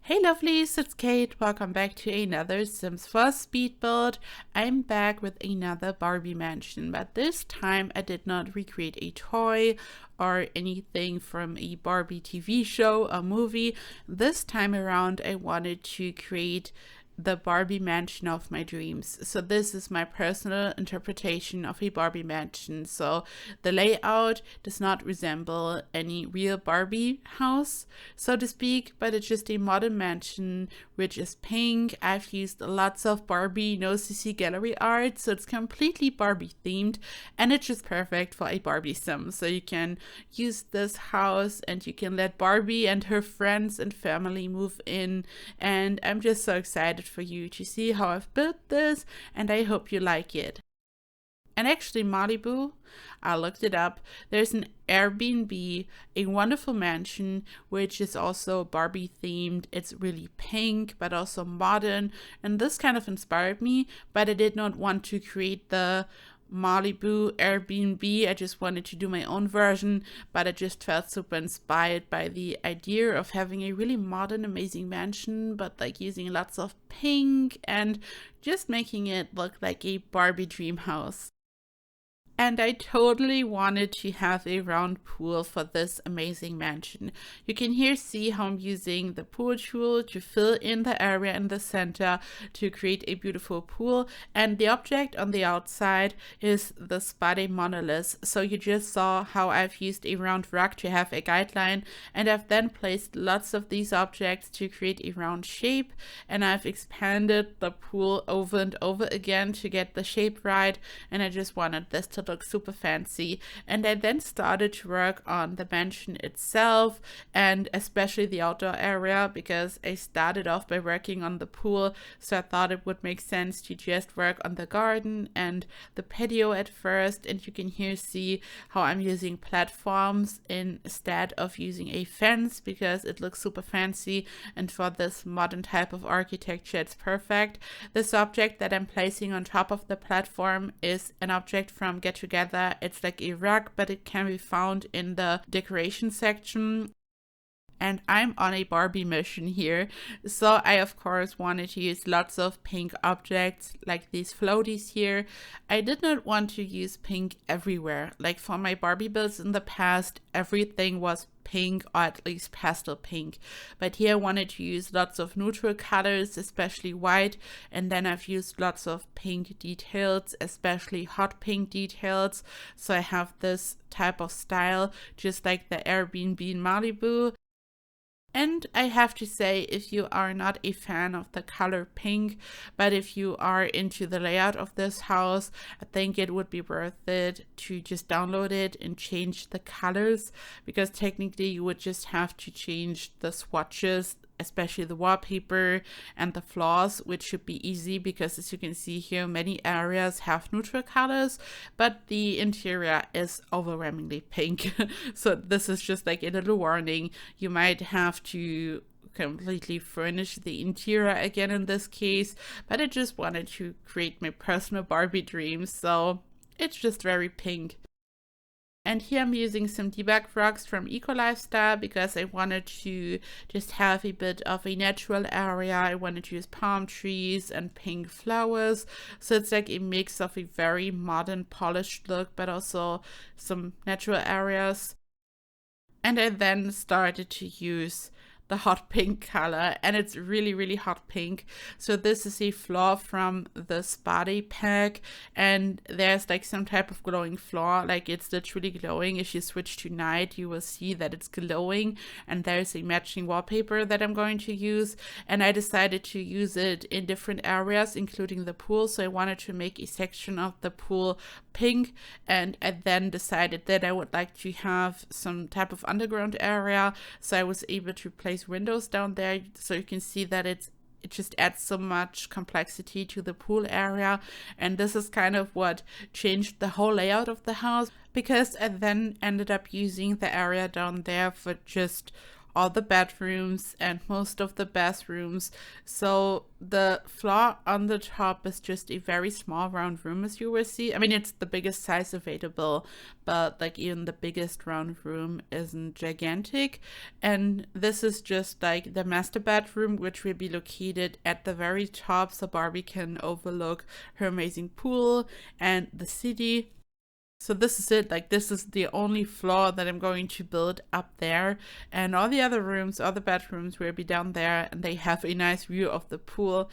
Hey lovelies, it's Kate. Welcome back to another Sims 4 speed build. I'm back with another Barbie mansion, but this time I did not recreate a toy or anything from a Barbie TV show or movie. This time around I wanted to create the Barbie mansion of my dreams. So this is my personal interpretation of a Barbie mansion. So the layout does not resemble any real Barbie house, so to speak, but it's just a modern mansion which is pink. I've used lots of Barbie no CC gallery art, so it's completely Barbie themed, and it's just perfect for a Barbie sim. So you can use this house and you can let Barbie and her friends and family move in, and I'm just so excited for you to see how I've built this, and I hope you like it. And actually, Malibu, I looked it up. There's an Airbnb, a wonderful mansion, which is also Barbie themed. It's really pink, but also modern. And this kind of inspired me, but I did not want to create the Malibu Airbnb. I just wanted to do my own version, but I just felt super inspired by the idea of having a really modern, amazing mansion, but like using lots of pink and just making it look like a Barbie dream house. And I totally wanted to have a round pool for this amazing mansion. You can here see how I'm using the pool tool to fill in the area in the center to create a beautiful pool. And the object on the outside is the spade monolith. So you just saw how I've used a round rug to have a guideline, and I've then placed lots of these objects to create a round shape. And I've expanded the pool over and over again to get the shape right. And I just wanted this to look super fancy. And I then started to work on the mansion itself, and especially the outdoor area, because I started off by working on the pool, so I thought it would make sense to just work on the garden and the patio at first. And you can here see how I'm using platforms instead of using a fence, because it looks super fancy, and for this modern type of architecture it's perfect. This object that I'm placing on top of the platform is an object from Get Together. It's like a rug, but it can be found in the decoration section. And I'm on a Barbie mission here, so I of course wanted to use lots of pink objects like these floaties here. I did not want to use pink everywhere. Like for my Barbie builds in the past, everything was pink, or at least pastel pink, but here I wanted to use lots of neutral colors, especially white, and then I've used lots of pink details, especially hot pink details. So I have this type of style just like the Airbnb in Malibu. And I have to say, if you are not a fan of the color pink, but if you are into the layout of this house, I think it would be worth it to just download it and change the colors, because technically you would just have to change the swatches, especially the wallpaper and the floors, which should be easy because, as you can see here, many areas have neutral colors, but the interior is overwhelmingly pink. So this is just like a little warning. You might have to completely furnish the interior again in this case, but I just wanted to create my personal Barbie dreams, so it's just very pink. And here I'm using some debug rugs from Eco Lifestyle because I wanted to just have a bit of a natural area. I wanted to use palm trees and pink flowers. So it's like a mix of a very modern polished look, but also some natural areas. And I then started to use the hot pink color, and it's really hot pink. So this is a floor from the Spade pack, and there's like some type of glowing floor, like it's literally glowing. If you switch to night, you will see that it's glowing, and there's a matching wallpaper that I'm going to use, and I decided to use it in different areas, including the pool. So I wanted to make a section of the pool pink, and I then decided that I would like to have some type of underground area, so I was able to place windows down there, so you can see that it just adds so much complexity to the pool area. And this is kind of what changed the whole layout of the house, because I then ended up using the area down there for just all the bedrooms and most of the bathrooms. So the floor on the top is just a very small round room, as you will see. I mean, it's the biggest size available, but like even the biggest round room isn't gigantic. And this is just like the master bedroom, which will be located at the very top, so Barbie can overlook her amazing pool and the city. So this is it, like this is the only floor that I'm going to build up there, and all the other rooms, all the bedrooms will be down there, and they have a nice view of the pool.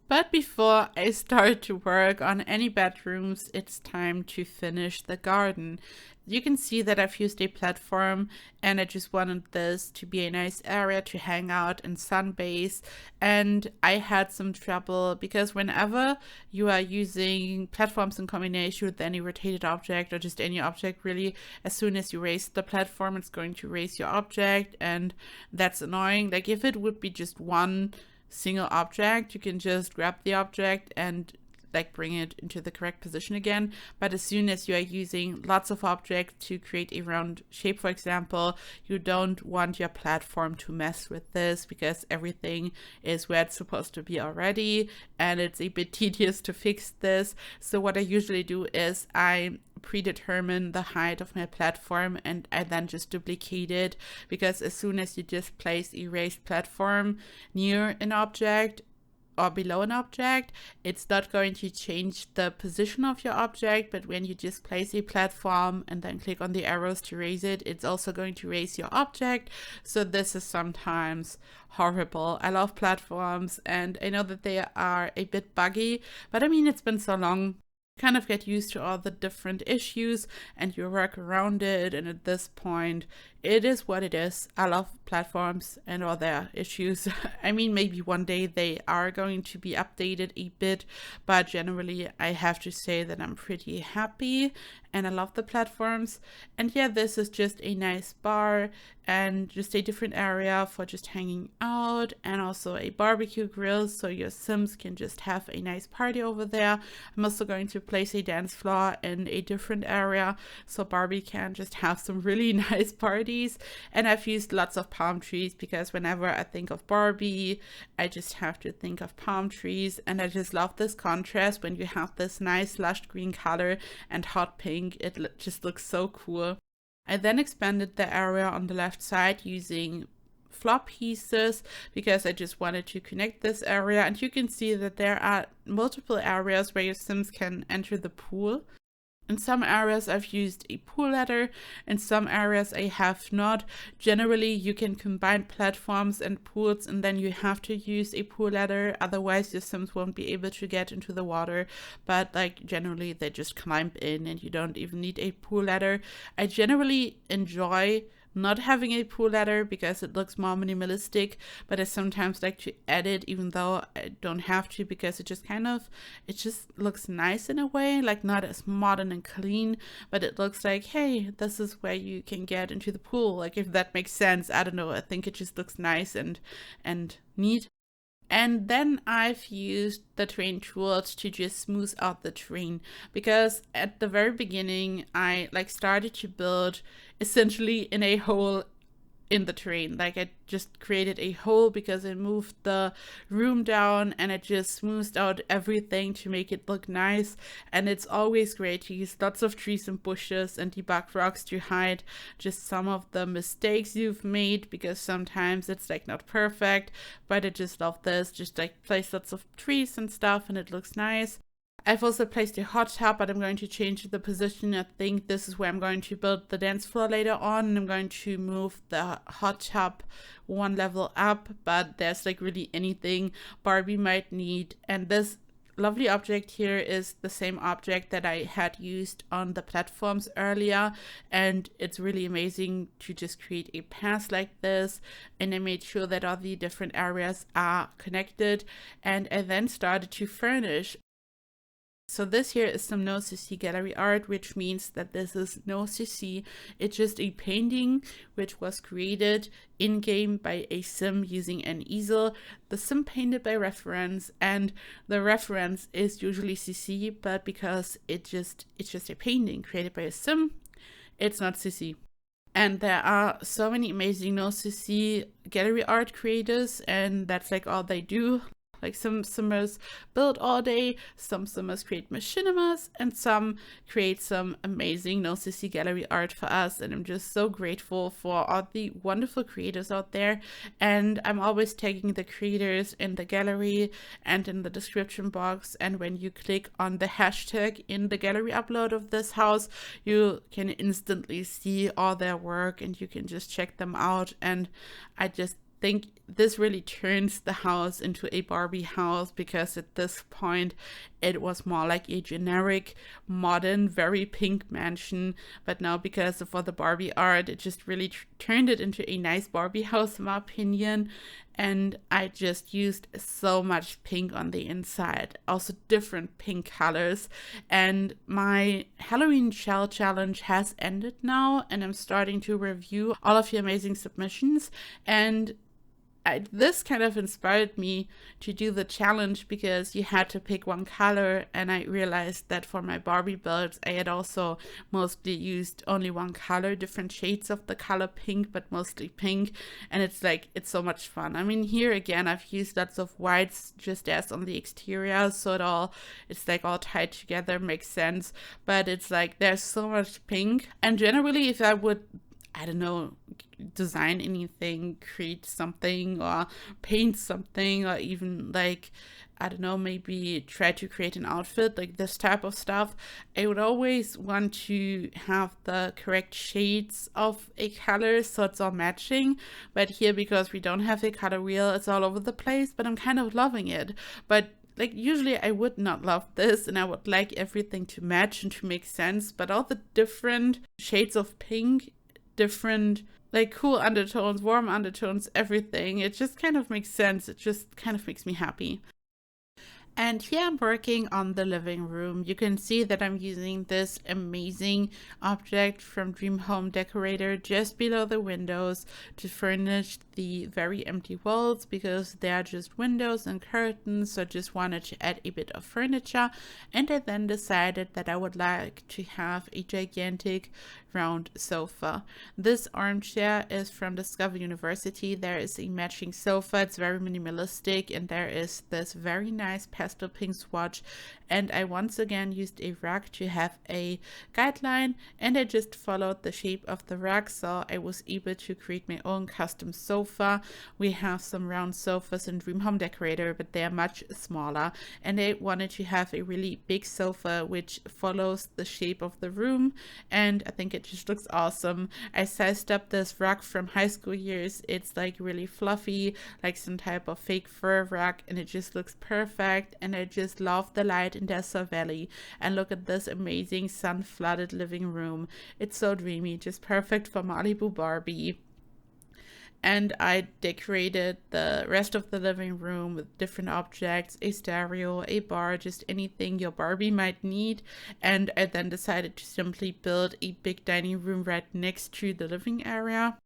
But before I start to work on any bedrooms, it's time to finish the garden. You can see that I've used a platform, and I just wanted this to be a nice area to hang out and sunbathe. And I had some trouble because whenever you are using platforms in combination with any rotated object or just any object really, as soon as you raise the platform, it's going to raise your object, and that's annoying. Like if it would be just one single object, you can just grab the object and like bring it into the correct position again. But as soon as you are using lots of objects to create a round shape, for example, you don't want your platform to mess with this because everything is where it's supposed to be already, and it's a bit tedious to fix this. So what I usually do is I predetermine the height of my platform, and I then just duplicate it, because as soon as you just place a raised platform near an object or below an object, it's not going to change the position of your object, but when you just place a platform and then click on the arrows to raise it, it's also going to raise your object. So this is sometimes horrible. I love platforms, and I know that they are a bit buggy, but I mean, it's been so long. Kind of get used to all the different issues and you work around it, and at this point it is what it is. I love platforms and all their issues. I mean, maybe one day they are going to be updated a bit, but generally I have to say that I'm pretty happy and I love the platforms. And yeah, this is just a nice bar and just a different area for just hanging out, and also a barbecue grill so your Sims can just have a nice party over there. I'm also going to place a dance floor in a different area so Barbie can just have some really nice parties. And I've used lots of palm trees because whenever I think of Barbie, I just have to think of palm trees, and I just love this contrast when you have this nice lush green color and hot pink. It just looks so cool. I then expanded the area on the left side using floor pieces because I just wanted to connect this area, and you can see that there are multiple areas where your Sims can enter the pool. In some areas I've used a pool ladder, in some areas I have not. Generally you can combine platforms and pools, and then you have to use a pool ladder, otherwise your Sims won't be able to get into the water. But like generally they just climb in and you don't even need a pool ladder. I generally enjoy not having a pool ladder because it looks more minimalistic, but I sometimes like to add it even though I don't have to, because it just looks nice in a way, like not as modern and clean, but it looks like, hey, this is where you can get into the pool, like if that makes sense. I don't know, I think it just looks nice and neat. And then I've used the terrain tools to just smooth out the terrain, because at the very beginning I like started to build essentially in a hole in the terrain. Like I just created a hole because I moved the room down, and it just smoothed out everything to make it look nice. And it's always great to use lots of trees and bushes and debug rocks to hide just some of the mistakes you've made, because sometimes it's like not perfect, but I just love this. Just like place lots of trees and stuff and it looks nice. I've also placed a hot tub, but I'm going to change the position. I think this is where I'm going to build the dance floor later on, and I'm going to move the hot tub one level up, but there's like really anything Barbie might need. And this lovely object here is the same object that I had used on the platforms earlier, and it's really amazing to just create a path like this. And I made sure that all the different areas are connected, and I then started to furnish. So this here is some no CC gallery art, which means that this is no CC. It's just a painting which was created in-game by a Sim using an easel. The Sim painted by reference, and the reference is usually CC, but because it's just a painting created by a Sim, it's not CC. And there are so many amazing no-cc gallery art creators, and that's like all they do. Like some simmers build all day, some simmers create machinimas, and some create some amazing no-cc gallery art for us. And I'm just so grateful for all the wonderful creators out there. And I'm always tagging the creators in the gallery and in the description box. And when you click on the hashtag in the gallery upload of this house, you can instantly see all their work and you can just check them out. And I just think this really turns the house into a Barbie house, because at this point it was more like a generic, modern, very pink mansion. But now, because of all the Barbie art, it just really turned it into a nice Barbie house, in my opinion. And I just used so much pink on the inside, also different pink colors. And my Halloween shell challenge has ended now, and I'm starting to review all of your amazing submissions. And this kind of inspired me to do the challenge, because you had to pick one color, and I realized that for my Barbie builds I had also mostly used only one color, different shades of the color pink, but mostly pink. And it's like, it's so much fun. I mean, here again I've used lots of whites just as on the exterior, so it's like all tied together, makes sense. But it's like there's so much pink. And generally, if I would, I don't know, design anything, create something, or paint something, or even like, I don't know, maybe try to create an outfit, like this type of stuff, I would always want to have the correct shades of a color so it's all matching. But here, because we don't have a color wheel, it's all over the place, but I'm kind of loving it. But like, usually I would not love this, and I would like everything to match and to make sense. But all the different shades of pink, different like cool undertones, warm undertones, everything, it just kind of makes sense. It just kind of makes me happy. And here I'm working on the living room. You can see that I'm using this amazing object from Dream Home Decorator just below the windows to furnish the very empty walls, because they are just windows and curtains. So I just wanted to add a bit of furniture. And I then decided that I would like to have a gigantic round sofa. This armchair is from Discover University. There is a matching sofa. It's very minimalistic, and there is this very nice pastel pink swatch. And I once again used a rug to have a guideline, and I just followed the shape of the rug, so I was able to create my own custom sofa. We have some round sofas in Dream Home Decorator, but they are much smaller, and I wanted to have a really big sofa which follows the shape of the room, and I think it just looks awesome. I sized up this rug from high school years. It's like really fluffy, like some type of fake fur rug, and it just looks perfect. And I just love the light in Desert Valley. And look at this amazing sun-flooded living room. It's so dreamy, just perfect for Malibu Barbie. And I decorated the rest of the living room with different objects, a stereo, a bar, just anything your Barbie might need. And I then decided to simply build a big dining room right next to the living area.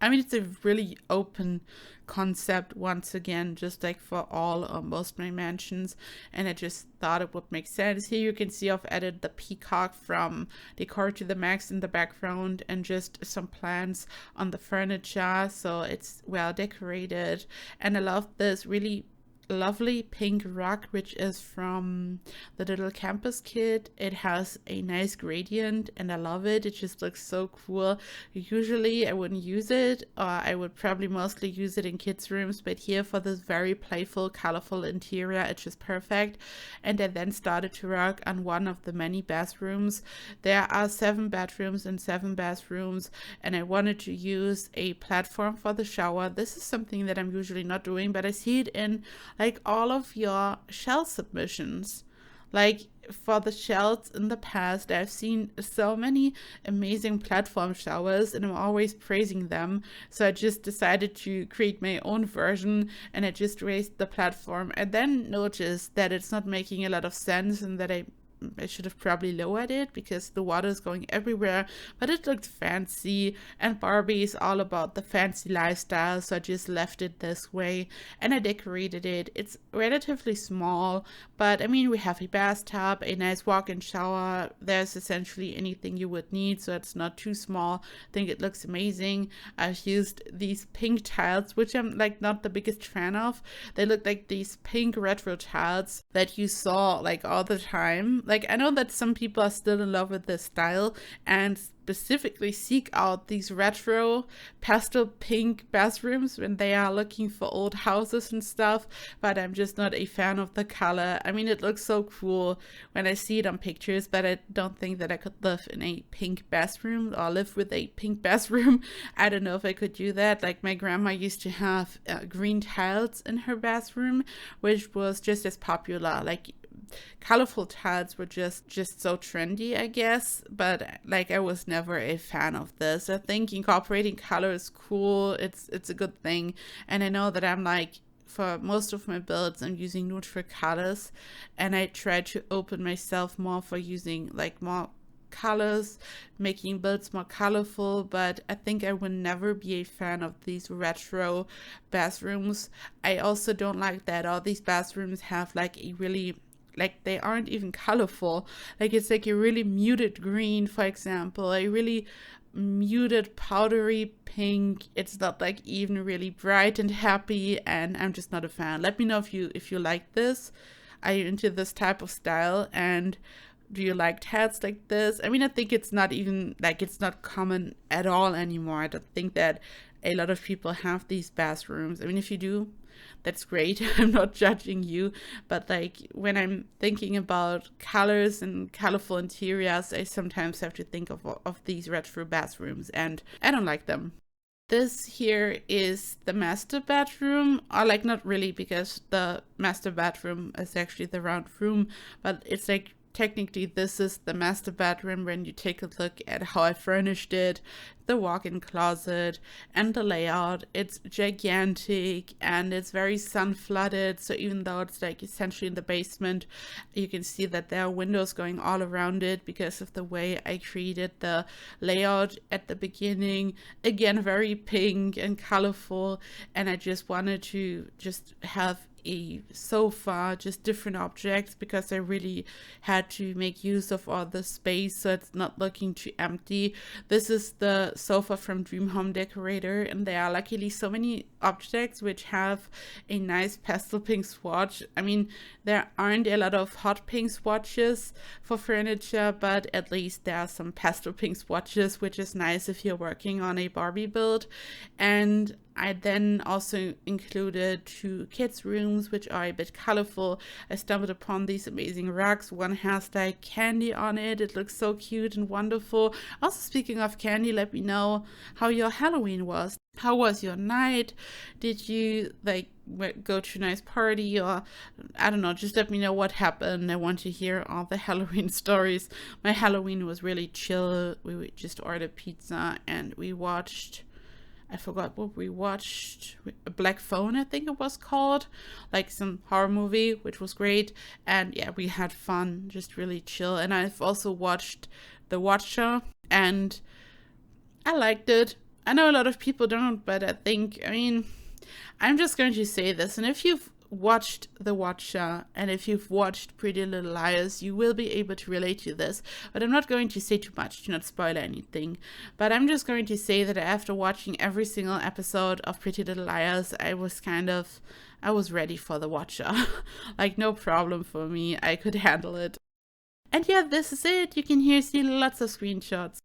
I mean, it's a really open concept, once again, just like for all or most my mansions, and I just thought it would make sense. Here you can see I've added the peacock from Decor to the Max in the background, and just some plants on the furniture, so it's well decorated. And I love this really lovely pink rug, which is from the little campus kit. It has a nice gradient and I love it. It just looks so cool. Usually I wouldn't use it, or I would probably mostly use it in kids' rooms, but here for this very playful, colorful interior, it's just perfect. And I then started to work on one of the many bathrooms. There are 7 bedrooms and 7 bathrooms, and I wanted to use a platform for the shower. This is something that I'm usually not doing, but I see it in like all of your shell submissions. Like for the shells in the past, I've seen so many amazing platform showers and I'm always praising them. So I just decided to create my own version, and I just raised the platform. I then noticed that it's not making a lot of sense and that I I should have probably lowered it because the water is going everywhere, but it looked fancy, and Barbie is all about the fancy lifestyle, so I just left it this way and I decorated it. It's relatively small, but I mean, we have a bathtub, a nice walk-in shower. There's essentially anything you would need, so it's not too small. I think it looks amazing. I've used these pink tiles, which I'm like not the biggest fan of. They look like these pink retro tiles that you saw like all the time. Like, I know that some people are still in love with this style and specifically seek out these retro pastel pink bathrooms when they are looking for old houses and stuff, but I'm just not a fan of the color. I mean, it looks so cool when I see it on pictures, but I don't think that I could live in a pink bathroom or live with a pink bathroom. I don't know if I could do that. Like, my grandma used to have green tiles in her bathroom, which was just as popular. Like, colorful tiles were just so trendy, I guess, but like I was never a fan of this. I think incorporating color is cool. It's a good thing, and I know that I'm like, for most of my builds I'm using neutral colors, and I try to open myself more for using like more colors, making builds more colorful, but I think I will never be a fan of these retro bathrooms. I also don't like that all these bathrooms have like a really, like, they aren't even colorful. Like, it's like a really muted green, for example, a really muted powdery pink. It's not like even really bright and happy, and I'm just not a fan. Let me know if you like this. Are you into this type of style, and do you like tiles like this? I mean, I think it's not even like, it's not common at all anymore. I don't think that a lot of people have these bathrooms. I mean, if you do, that's great. I'm not judging you, but like, when I'm thinking about colors and colorful interiors, I sometimes have to think of these retro bathrooms, and I don't like them. This here is the master bedroom, or like, not really, because the master bedroom is actually the round room, but it's like, technically this is the master bedroom when you take a look at how I furnished it, the walk-in closet and the layout. It's gigantic and it's very sun flooded, so even though it's like essentially in the basement, you can see that there are windows going all around it because of the way I created the layout at the beginning. Again, very pink and colorful, and I just wanted to just have a sofa, just different objects, because I really had to make use of all the space so it's not looking too empty. This is the sofa from Dream Home Decorator, and there are luckily so many objects which have a nice pastel pink swatch. I mean, there aren't a lot of hot pink swatches for furniture, but at least there are some pastel pink swatches, which is nice if you're working on a Barbie build. And I then also included 2 kids' rooms, which are a bit colorful. I stumbled upon these amazing rugs. One has like candy on it. It looks so cute and wonderful. Also, speaking of candy, let me know how your Halloween was. How was your night? Did you like go to a nice party, or I don't know, just let me know what happened. I want to hear all the Halloween stories. My Halloween was really chill. We just ordered pizza and we watched, I forgot what we watched, a Black Phone, I think it was called, like some horror movie, which was great. And yeah, we had fun, just really chill. And I've also watched The Watcher, and I liked it. I know a lot of people don't, but I mean, I'm just going to say this, and if you've watched The Watcher and if you've watched Pretty Little Liars, you will be able to relate to this, but I'm not going to say too much to not spoil anything. But I'm just going to say that after watching every single episode of Pretty Little Liars, I was ready for The Watcher. Like, no problem for me, I could handle it. And yeah, this is it. You can here see lots of screenshots.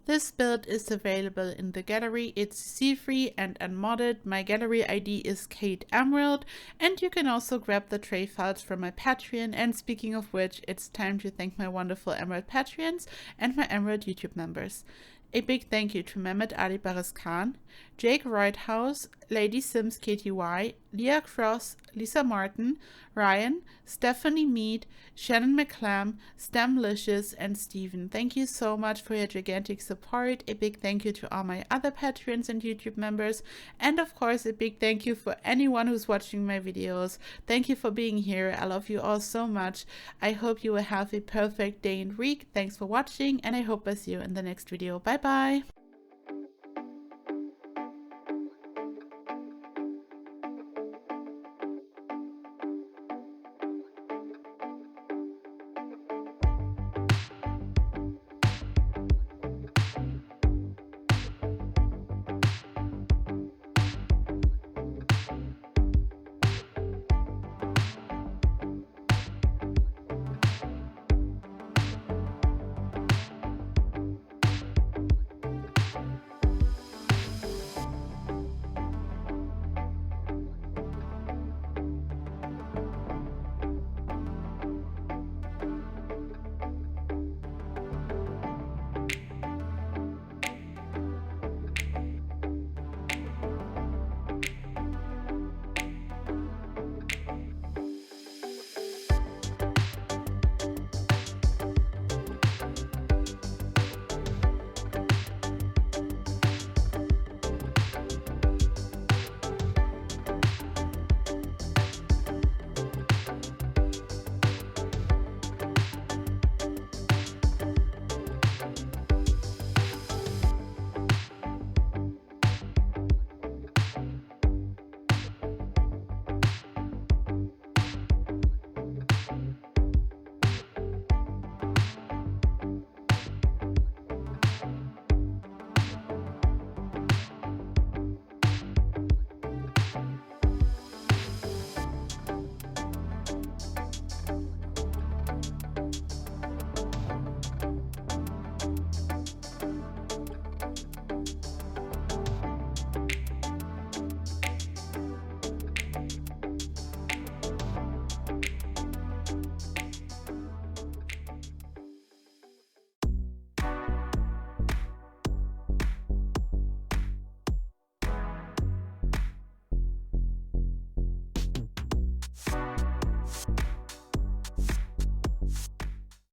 This build is available in the gallery. It's CC-free and unmodded. My gallery ID is KateEmerald, and you can also grab the tray files from my Patreon. And speaking of which, it's time to thank my wonderful Emerald Patreons and my Emerald YouTube members. A big thank you to Mehmet Ali Khan, Jake Whitehouse, Lady Sims KTY, Leah Cross, Lisa Martin, Ryan, Stephanie Mead, Shannon McClam, Stemlicious, and Steven. Thank you so much for your gigantic support. A big thank you to all my other patrons and YouTube members. And of course, a big thank you for anyone who's watching my videos. Thank you for being here. I love you all so much. I hope you will have a perfect day and week. Thanks for watching, and I hope I see you in the next video. Bye bye.